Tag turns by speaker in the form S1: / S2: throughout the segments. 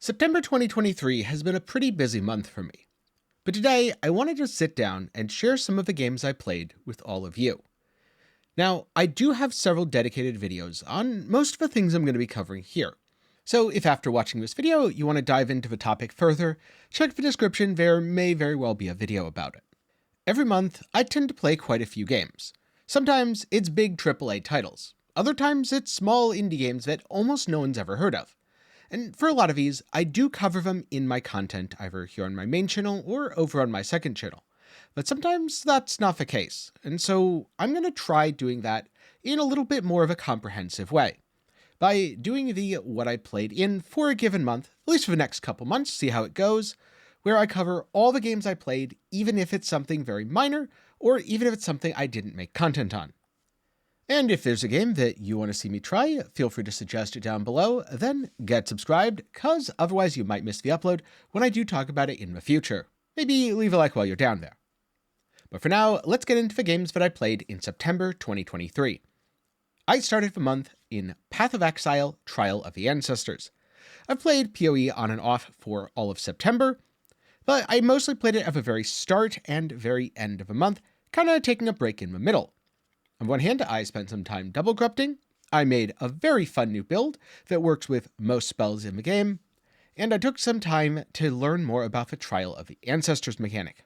S1: September 2023 has been a pretty busy month for me, but today I wanted to sit down and share some of the games I played with all of you. Now, I do have several dedicated videos on most of the things I'm going to be covering here, so if after watching this video you want to dive into the topic further, check the description, there may very well be a video about it. Every month, I tend to play quite a few games. Sometimes it's big AAA titles, other times it's small indie games that almost no one's ever heard of. And for a lot of these, I do cover them in my content, either here on my main channel or over on my second channel. But sometimes that's not the case, and so I'm going to try doing that in a little bit more of a comprehensive way. By doing the what I played in for a given month, at least for the next couple months, see how it goes, where I cover all the games I played, even if it's something very minor, or even if it's something I didn't make content on. And if there's a game that you want to see me try, feel free to suggest it down below, then get subscribed, cause otherwise you might miss the upload when I do talk about it in the future. Maybe leave a like while you're down there. But for now, let's get into the games that I played in September 2023. I started the month in Path of Exile, Trial of the Ancestors. I've played PoE on and off for all of September, but I mostly played it at the very start and very end of the month, kinda taking a break in the middle. On one hand, I spent some time double corrupting, I made a very fun new build that works with most spells in the game, and I took some time to learn more about the Trial of the Ancestors mechanic.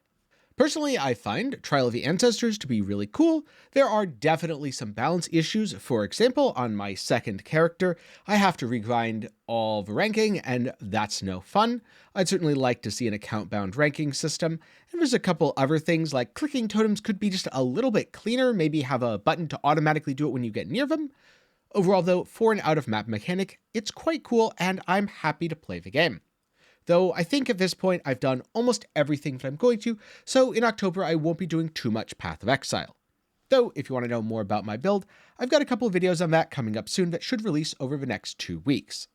S1: Personally, I find Trial of the Ancestors to be really cool. There are definitely some balance issues. For example, on my second character, I have to regrind all the ranking, and that's no fun. I'd certainly like to see an account-bound ranking system, and there's a couple other things like clicking totems could be just a little bit cleaner, maybe have a button to automatically do it when you get near them. Overall though, for an out-of-map mechanic, it's quite cool, and I'm happy to play the game. Though I think at this point I've done almost everything that I'm going to, so in October I won't be doing too much Path of Exile. Though, if you want to know more about my build, I've got a couple of videos on that coming up soon that should release over the next 2 weeks.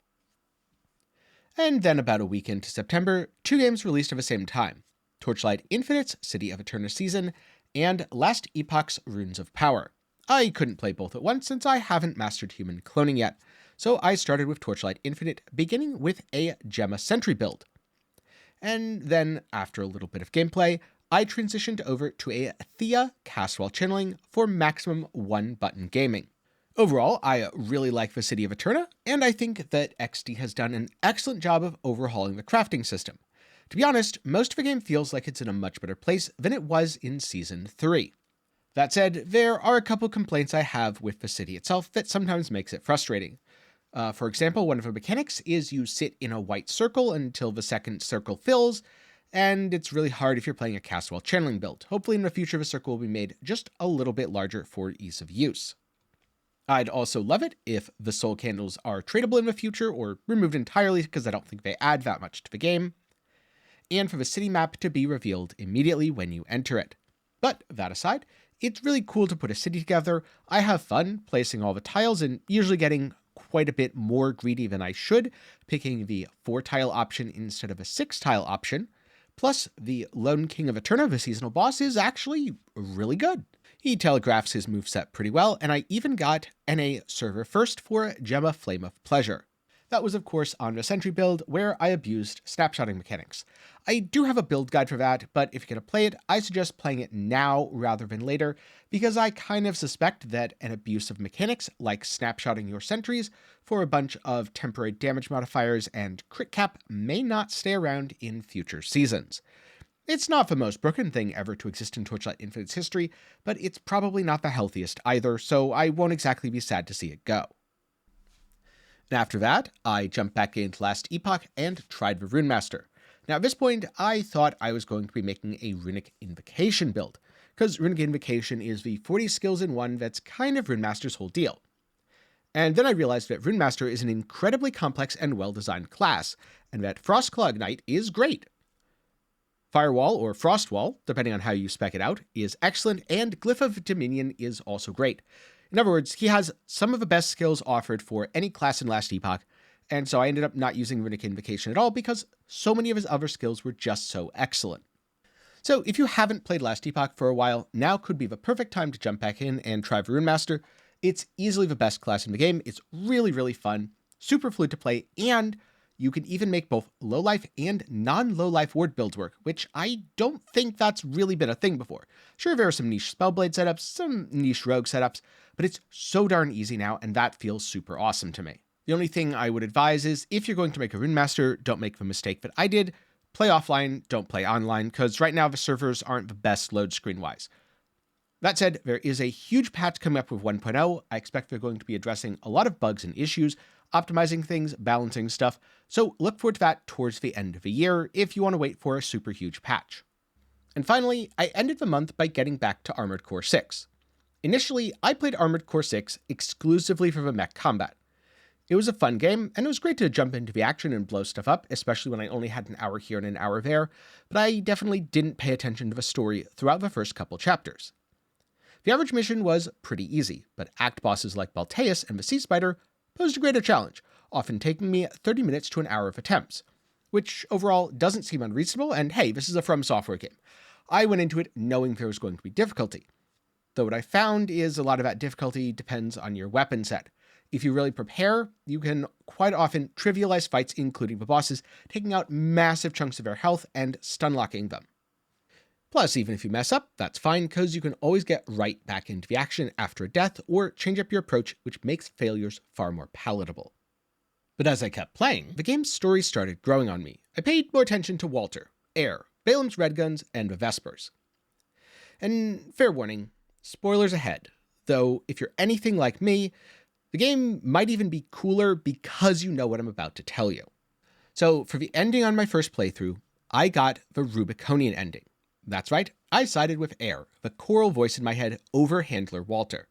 S1: And then about a week into September, 2 games released at the same time: Torchlight Infinite's City of Aeterna Season, and Last Epoch's Runes of Power. I couldn't play both at once since I haven't mastered human cloning yet, so I started with Torchlight Infinite, beginning with a Gemma Sentry build. And then, after a little bit of gameplay, I transitioned over to a Thea cast-while channeling for maximum one-button gaming. Overall, I really like the City of Aeterna, and I think that XD has done an excellent job of overhauling the crafting system. To be honest, most of the game feels like it's in a much better place than it was in Season 3. That said, there are a couple complaints I have with the city itself that sometimes makes it frustrating. For example, one of the mechanics is you sit in a white circle until the second circle fills, and it's really hard if you're playing a cast-while channeling build. Hopefully in the future the circle will be made just a little bit larger for ease of use. I'd also love it if the soul candles are tradable in the future or removed entirely, because I don't think they add that much to the game, and for the city map to be revealed immediately when you enter it. But that aside, it's really cool to put a city together. I have fun placing all the tiles and usually getting quite a bit more greedy than I should, picking the 4-tile option instead of a 6-tile option. Plus, the Lone King of Aeterna, the seasonal boss, is actually really good. He telegraphs his moveset pretty well, and I even got NA server first for Gemma Flame of Pleasure. That was of course on the Sentry build, where I abused snapshotting mechanics. I do have a build guide for that, but if you're going to play it, I suggest playing it now rather than later, because I kind of suspect that an abuse of mechanics, like snapshotting your sentries for a bunch of temporary damage modifiers and crit cap, may not stay around in future seasons. It's not the most broken thing ever to exist in Torchlight Infinite's history, but it's probably not the healthiest either, so I won't exactly be sad to see it go. And after that, I jumped back into Last Epoch and tried the Runemaster. Now at this point, I thought I was going to be making a Runic Invocation build, because Runic Invocation is the 40 skills in one that's kind of Runemaster's whole deal. And then I realized that Runemaster is an incredibly complex and well-designed class, and that Frostclaw Ignite is great. Firewall, or Frostwall, depending on how you spec it out, is excellent, and Glyph of Dominion is also great. In other words, he has some of the best skills offered for any class in Last Epoch, and so I ended up not using Runic Invocation at all because so many of his other skills were just so excellent. So if you haven't played Last Epoch for a while, now could be the perfect time to jump back in and try the Runemaster. It's easily the best class in the game, it's really, really fun, super fluid to play, and You can even make both low-life and non-low-life ward builds work, which I don't think that's really been a thing before. Sure, there are some niche Spellblade setups, some niche Rogue setups, but it's so darn easy now, and that feels super awesome to me. The only thing I would advise is, if you're going to make a Runemaster, don't make the mistake that I did. Play offline, don't play online, because right now the servers aren't the best load screen-wise. That said, there is a huge patch coming up with 1.0. I expect they're going to be addressing a lot of bugs and issues, optimizing things, balancing stuff, so look forward to that towards the end of the year if you want to wait for a super huge patch. And finally, I ended the month by getting back to Armored Core 6. Initially, I played Armored Core 6 exclusively for the mech combat. It was a fun game, and it was great to jump into the action and blow stuff up, especially when I only had an hour here and an hour there, but I definitely didn't pay attention to the story throughout the first couple chapters. The average mission was pretty easy, but act bosses like Balteus and the Sea Spider posed a greater challenge, often taking me 30 minutes to an hour of attempts, which overall doesn't seem unreasonable, and hey, this is a From Software game. I went into it knowing there was going to be difficulty, though what I found is a lot of that difficulty depends on your weapon set. If you really prepare, you can quite often trivialize fights, including the bosses, taking out massive chunks of their health and stun-locking them. Plus, even if you mess up, that's fine, because you can always get right back into the action after a death, or change up your approach, which makes failures far more palatable. But as I kept playing, the game's story started growing on me. I paid more attention to Walter, Air, Balaam's Red Guns, and the Vespers. And fair warning, spoilers ahead, though if you're anything like me, the game might even be cooler because you know what I'm about to tell you. So for the ending on my first playthrough, I got the Rubiconian ending. That's right, I sided with Air, the choral voice in my head, over Handler Walter.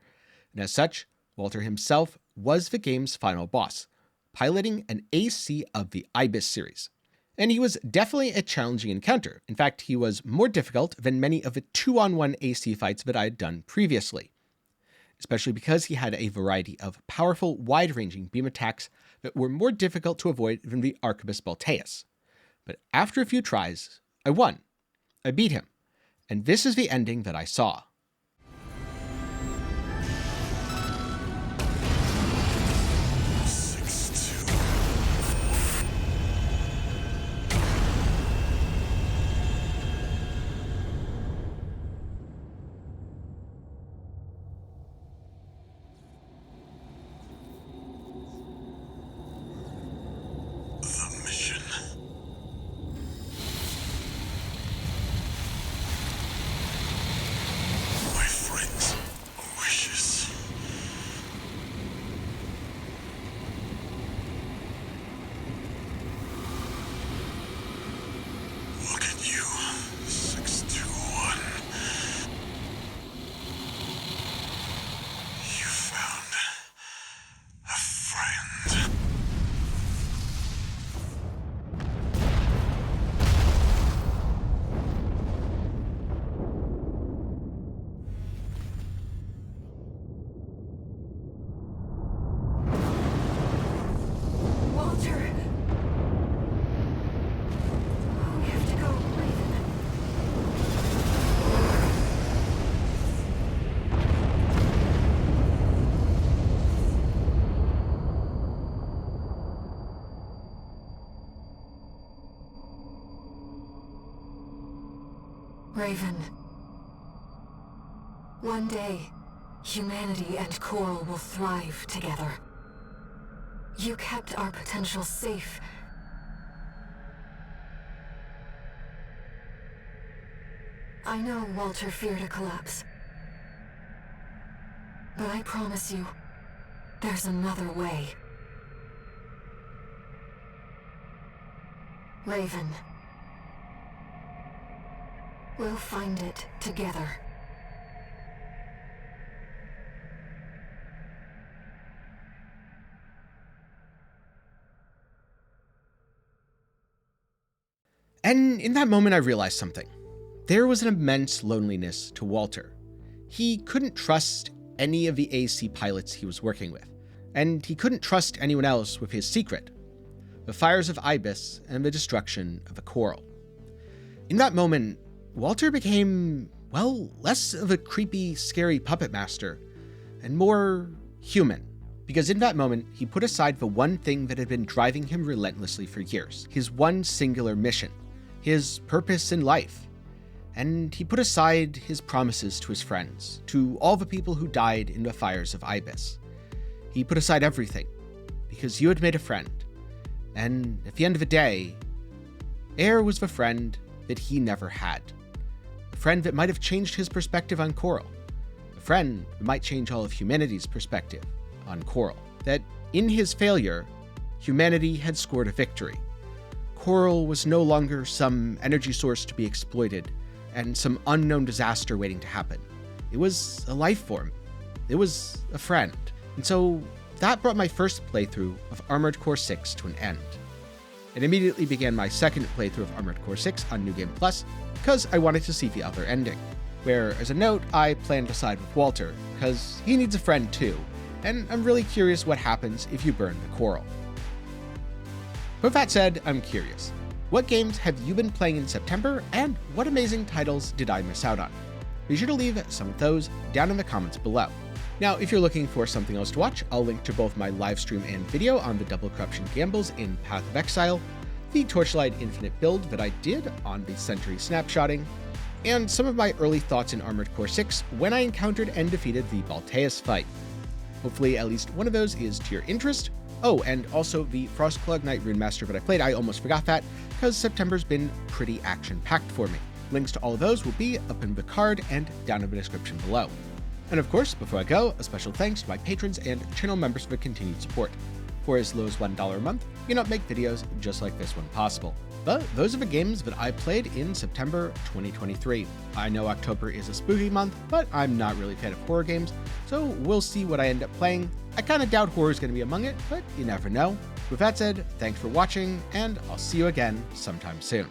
S1: And as such, Walter himself was the game's final boss, piloting an AC of the Ibis series. And he was definitely a challenging encounter. In fact, he was more difficult than many of the 2-on-1 AC fights that I had done previously, especially because he had a variety of powerful, wide-ranging beam attacks that were more difficult to avoid than the Arquebus Balteus. But after a few tries, I won. I beat him, and this is the ending that I saw.
S2: Raven. One day, humanity and Coral will thrive together. You kept our potential safe. I know Walter feared a collapse, but I promise you, there's another way. Raven. We'll find it together.
S1: And in that moment I realized something. There was an immense loneliness to Walter. He couldn't trust any of the AC pilots he was working with, and he couldn't trust anyone else with his secret, the fires of Ibis and the destruction of the Coral. In that moment, Walter became, well, less of a creepy, scary puppet master, and more human. Because in that moment, he put aside the one thing that had been driving him relentlessly for years, his one singular mission, his purpose in life. And he put aside his promises to his friends, to all the people who died in the fires of Ibis. He put aside everything, because you had made a friend. And at the end of the day, Aer was the friend that he never had. A friend that might have changed his perspective on Coral. A friend that might change all of humanity's perspective on Coral. That in his failure, humanity had scored a victory. Coral was no longer some energy source to be exploited and some unknown disaster waiting to happen. It was a life form. It was a friend. And so that brought my first playthrough of Armored Core 6 to an end. It immediately began my second playthrough of Armored Core 6 on New Game Plus because I wanted to see the other ending, where, as a note, I plan to side with Walter, because he needs a friend too, and I'm really curious what happens if you burn the Coral. With that said, I'm curious. What games have you been playing in September, and what amazing titles did I miss out on? Be sure to leave some of those down in the comments below. Now, if you're looking for something else to watch, I'll link to both my livestream and video on the Double Corruption Gambles in Path of Exile, the Torchlight Infinite build that I did on the Century Snapshotting, and some of my early thoughts in Armored Core 6 when I encountered and defeated the Balteus fight. Hopefully at least one of those is to your interest. Oh, and also the Frostclog Knight Runemaster that I played, I almost forgot that, because September's been pretty action-packed for me. Links to all of those will be up in the card and down in the description below. And of course, before I go, a special thanks to my patrons and channel members for continued support. For as low as $1 a month, you can help make videos just like this one possible. But those are the games that I played in September 2023. I know October is a spooky month, but I'm not really a fan of horror games, so we'll see what I end up playing. I kinda doubt horror is gonna be among it, but you never know. With that said, thanks for watching, and I'll see you again sometime soon.